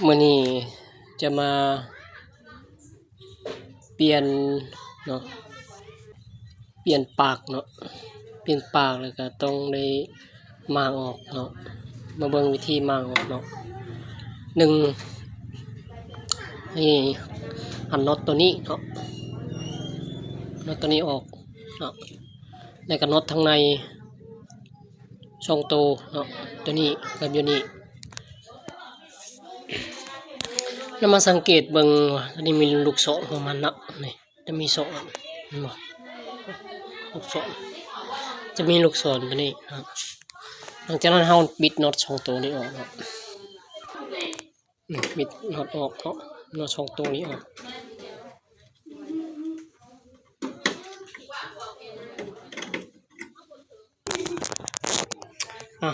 มื้อนี้จะมาเปลี่ยนเนาะเปลี่ยนปากเนาะเปลี่ยนปากแล้วก็ต้องได้มางออกเนาะมาเบิ่งวิธีมางออกเนาะ1ให้หันน็อตตัวนี้เนาะน็อตตัวนี้ออกเนาะแล้วก็น็อตทางในช่องโตเนาะตัวนี้กับอยู่นี่แล้วมาสังเกตเบิ่งอันนี้มีลูกศรของมันเนาะนี่จะมี2อันเห็นบ่ลูกศรจะมีลูกศรตัวนี้ครับหลังจากนั้นเฮาบิดน็อตช่องโตนี้ออกเนาะบิดน็อตออกเนาะน็อตช่องโตนี้ออก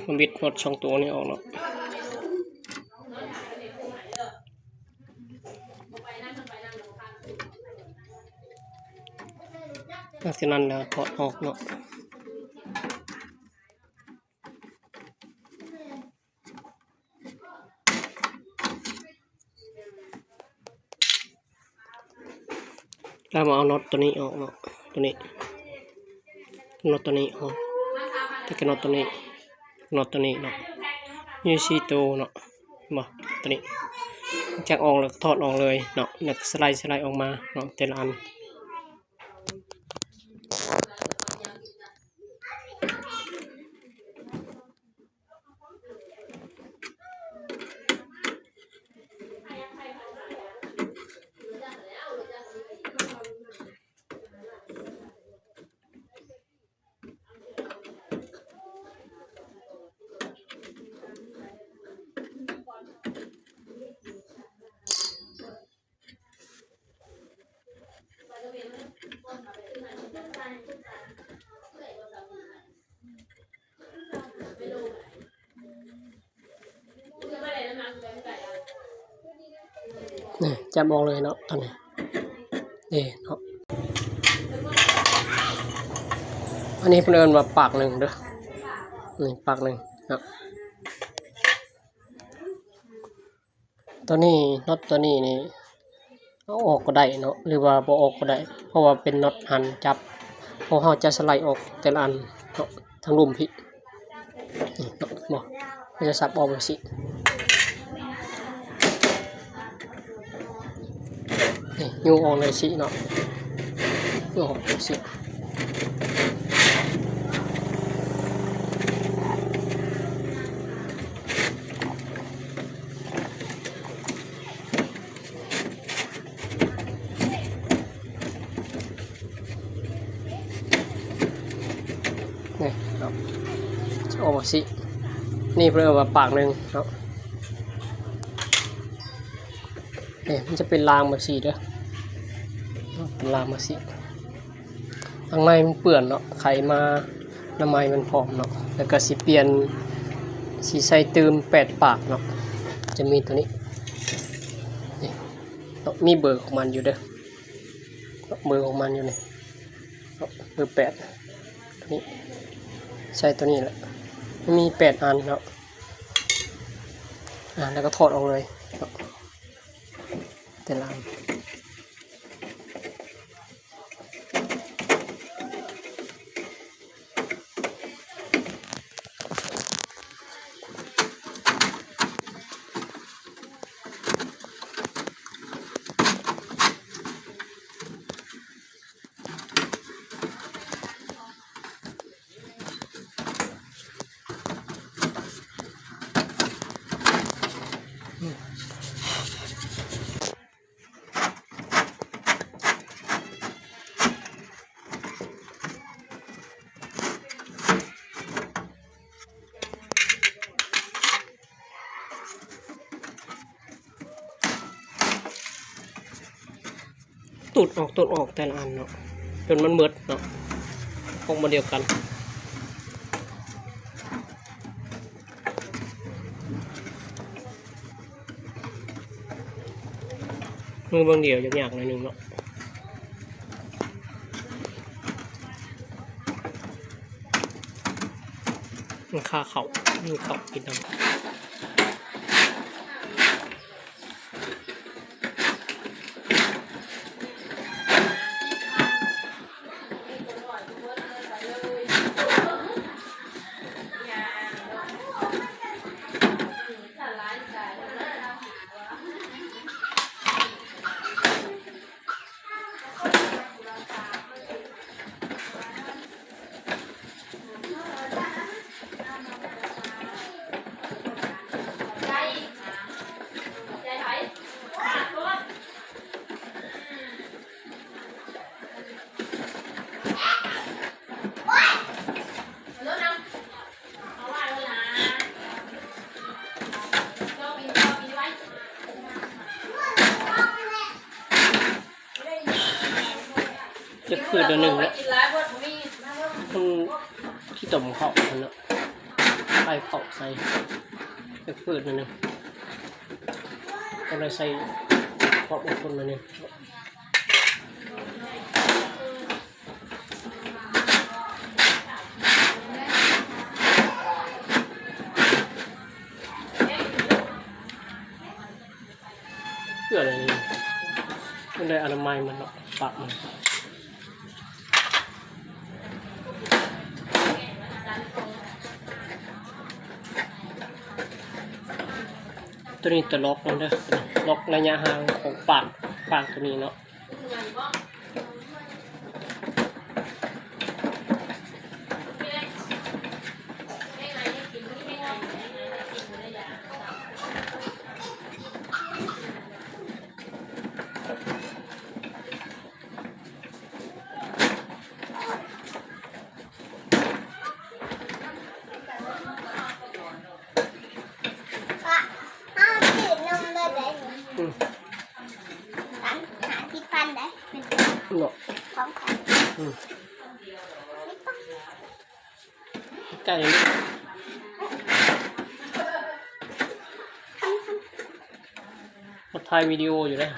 มันบิดน็อตช่องโตนี้ออกเนาะหลังจากนั้นแล้วถอดออกเนาะแล้วมาเอาน็อตตัวนี้ออกเนาะตัวนี้น็อตตัวนี้ออกแล้วก็น็อตตัวนี้น็อตตัวนี้เนาะยูซีโตเนาะบ่ตัวนี้จากออกแล้วถอดออกเลยเนาะแล้วสไลด์ออกมาเนาะแต่ละอันนี่จับออกเลยเนาะตอนนี้นี่เนาะอันนี้เพิ่นเอิ้นว่าปากหนึ่งเด้อนี่ปากหนึ่งเนาะตัวนี้น็อตตัวนี้นี่เอาออกก็ได้เนาะหรือว่าบ่ออกก็ได้เพราะว่าเป็นน็อตหันจับพอเฮาจะสไลด์ออกแต่ละอันเนาะทั้งรุมพี่นี่เนาะบ่มันจะสับออกแบบนี้นี่ยูออกเลยสิเนาะยูออกสินี่เนาะจะออกสินี่เพิ่นเอามาปากหนึ่งเนาะนี่มันจะเป็นรางแบบสีเด้อเป็นรางแบบสีข้างในมันเปื่อนเนาะไขมาน้ำไม้มันพร้อมเนาะแล้วก็สิเปลี่ยนสีใส่เติม8 ปากเนาะจะมีตัวนี้นี่มีเบอร์ของมันอยู่เด้อเบอร์ของมันอยู่นี่เบอร์8ตัวนี้ใช้ตัวนี้แหละมี8 อันเนาะแล้วก็ถอดออกเลยแต่ละอันตูดออกแต่ละอันเนาะจนมันเบิดเนาะออกมาเดียวกันมือบางเดียวยากๆหน่อยนึงเนาะ มันคาเขามีเขากินน้ำ พืชตัวหนึ่งเนาะมันที่ต้มข้าวมันเนาะใส่ข้าวใส่พืชตัวหนึ่งก็เลยใส่ข้าวบางคนตัวหนึ่งเพื่ออะไรนี่มันได้อนามัยมันเนาะปากมันตัวนี้ตัวล็อกมันเด้อล็อกระยะห่างของปากตัวนี้เนาะเนาะใกล้มาถ่ายวิดีโออยู่เลย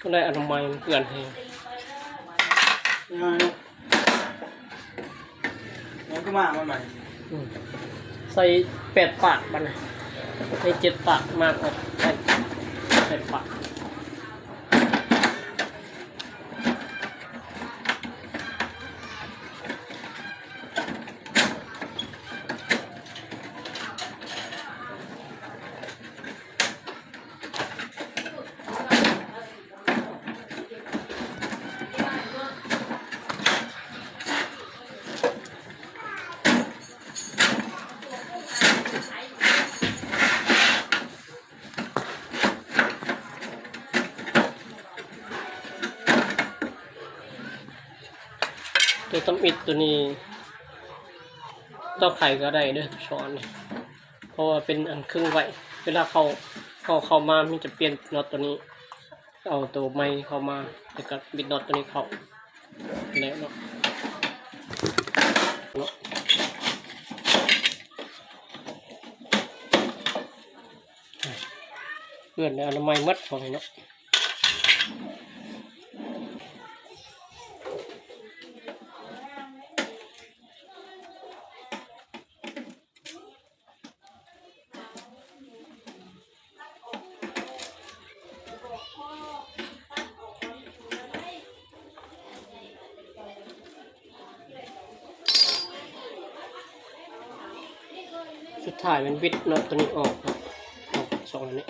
ก็ได้อนามัยมันเปื่อนให้มันก็มาใหม่ใส่8 ปากบัดนะใส่7 ปากมากกว่าใส่8 ปากตัวต้มอิดตัวนี้ต้องไข่ก็ได้ด้วยช้อนนี่เพราะว่าเป็นอันครึ่งไว้เวลาเข้ามามันจะเปลี่ยนน็อตตัวนี้เอาตัวไม้เข้ามาแล้วก็บิดน็อตตัวนี้เข้าแล้วเนาะเพื่อนในอนามัยมัดพอเลยเนาะสุดท้ายมันบิดน็อตตัวนี้ออกสองอันนี้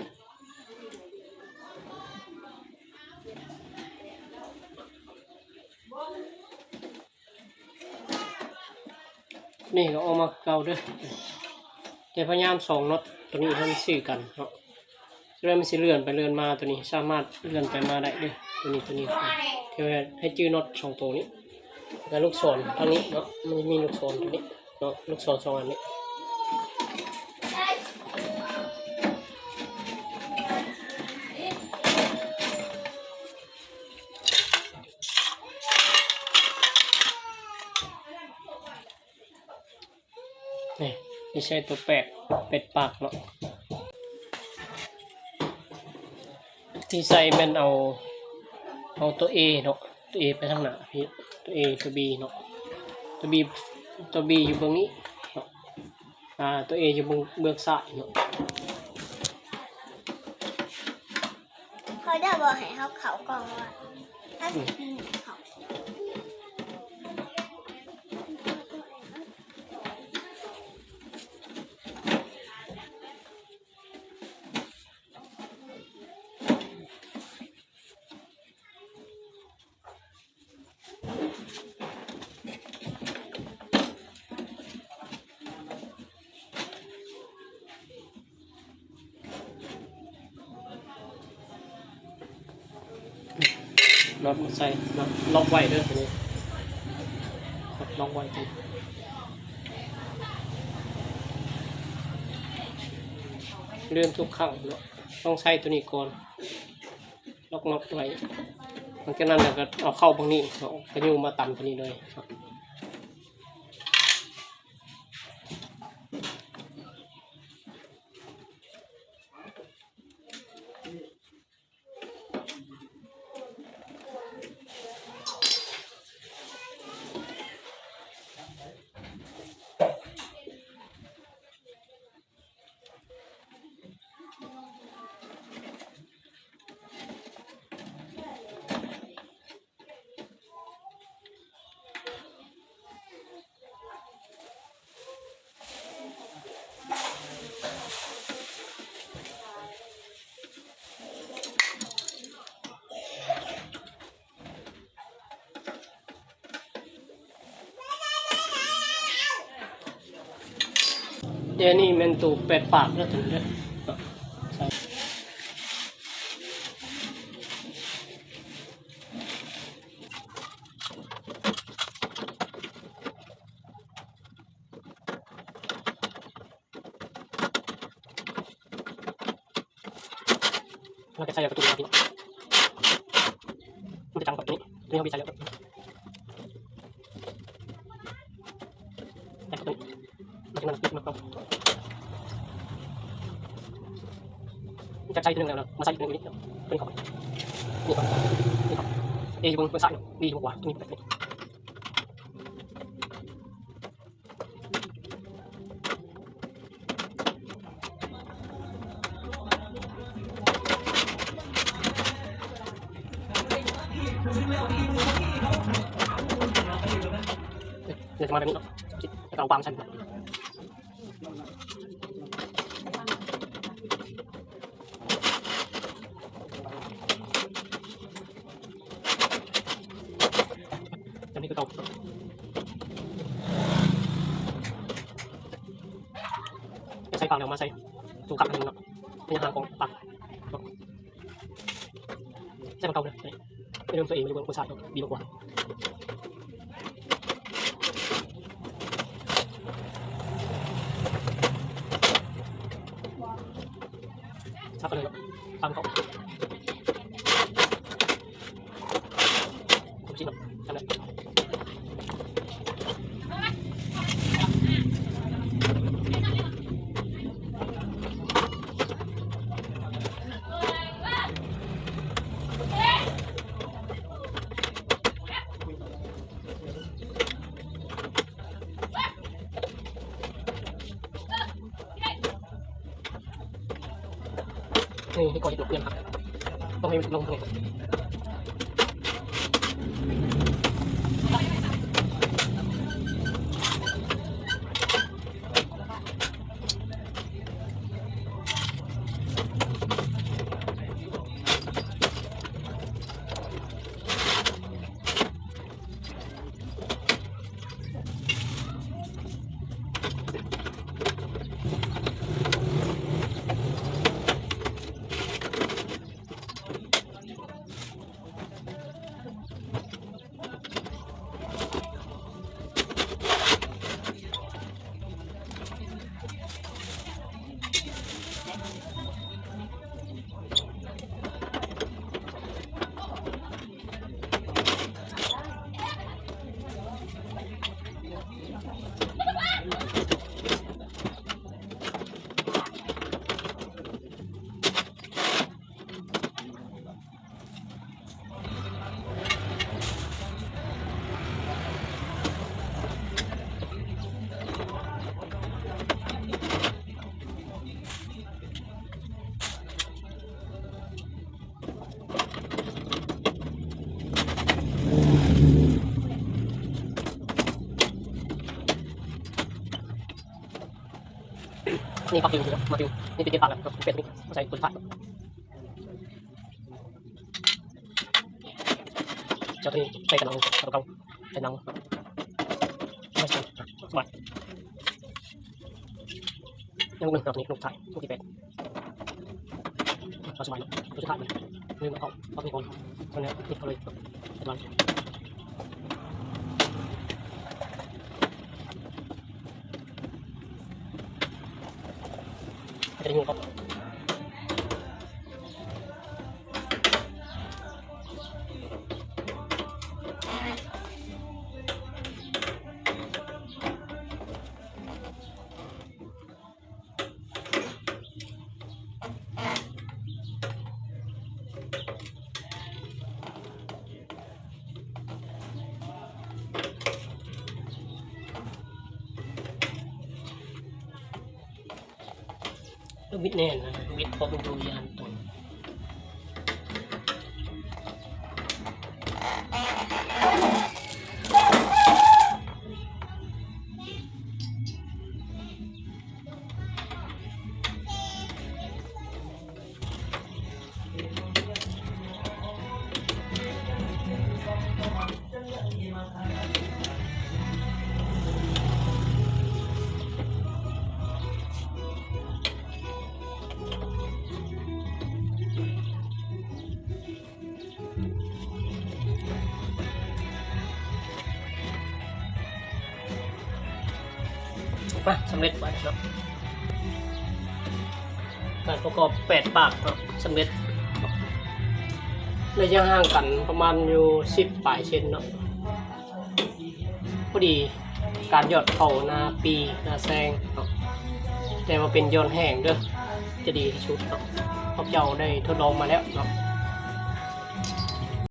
นี่ก็ออกมาเก่าด้วยแต่พยายามส่องน็อตตัวนี้ให้มันสื่อกันเนาะจะได้ไม่สิเลื่อนไปเลื่อนมาตัวนี้สามารถเลื่อนไปมาได้ด้วยตัวนี้เพื่อให้จื้อน็อต2 ตัวนี้แล้วลูกศรทางนี้เนาะมันมีลูกศรตัวนี้เนาะลูกศร2 อันนี้นี่ใช่ตัวเป็ดปากเนาะที่ใส่มันเอาตัว A เนาะตัว A ไปทางหน้าพี่ตัว A ตัว B เนาะตัว B อยู่เบื้องนี้เนาะตัว A อยู่เบื้องซ้ายเนาะเขาจะบอกให้เขาก่อนว่าถ้าจะปีนเขา น็อตมาใส่น็อตล็อกไว้เด้อตัวนี้ล็อกไว้ทีเลื่อนทุกครั้งเนาะต้องใช้ตัวนี้ก่อนล็อกน็อตไว้หลังจากนั้นเราก็เอาเข้าตรงนี้เอาขยูมาตันตัวนี้เลยครับเดี๋ยวนี้มันตู8 ปากแล้วถึงเนี่ยใส่เราจะใส่ประตูนี้มันจะจังแบบนี้ตัวนี้เราไปใส่แล้วใส่ประตูมันจะมันปิดมันจะใช้ตัวนึงแล้วมาใส่ตัวนี้ตัวนี้เข้าไปนี่ก่อนนี่ก่อนเอยู่บนซ้ายดีอยู่บนขวาตรงนี้แบบนี้เดี๋ยวจะมาแบบนี้เนาะแล้วก็เอาวางใส่อันนี้คือเตาใส่ปากแล้วมาใส่ตู้ขับนึงเนาะเป็นอาหารของปากใส่ปากเตาเลยไม่เริ่มตัวเองไม่รู้ว่าคนชาติดีกว่าชักไปเลยเนาะตามเขาผมชิมเนาะทำเลยนี่ให้ก่อนจะเปลี่ยนครับต้องให้ลงตรงนี้นี่ปักฟิวอยู่แล้วมาฟิวนี่เป็นปากแล้วก็เป็ดนี่ใส่ตัวผัดเจ้าตัวนี้ใส่กระนังกระเกาใส่นังไม่ใช่สบายยังหนึ่งตัวนี้ลูกถ่ายลูกที่เป็ดสบายลูกที่ถ่ายเลยลืมเอา ทุกคนตอนนี้ติดเขาเลยสบายจะยิงครับวิดแน่นะวิดพอเป็นตัวยานตัวสำเร็จไปครับการประกอบ8ปากครับสำเร็จระยะห่างกันประมาณอยู่10 ปลายเซนเนาะพอดีการหยอดเข่าหน้าปีหน้าแซงเนาะแต่ว่าเป็นย้อนแห้งเด้อจะดีที่สุดเนาะเพราะเจ้าได้ทดลองมาแล้วเนาะ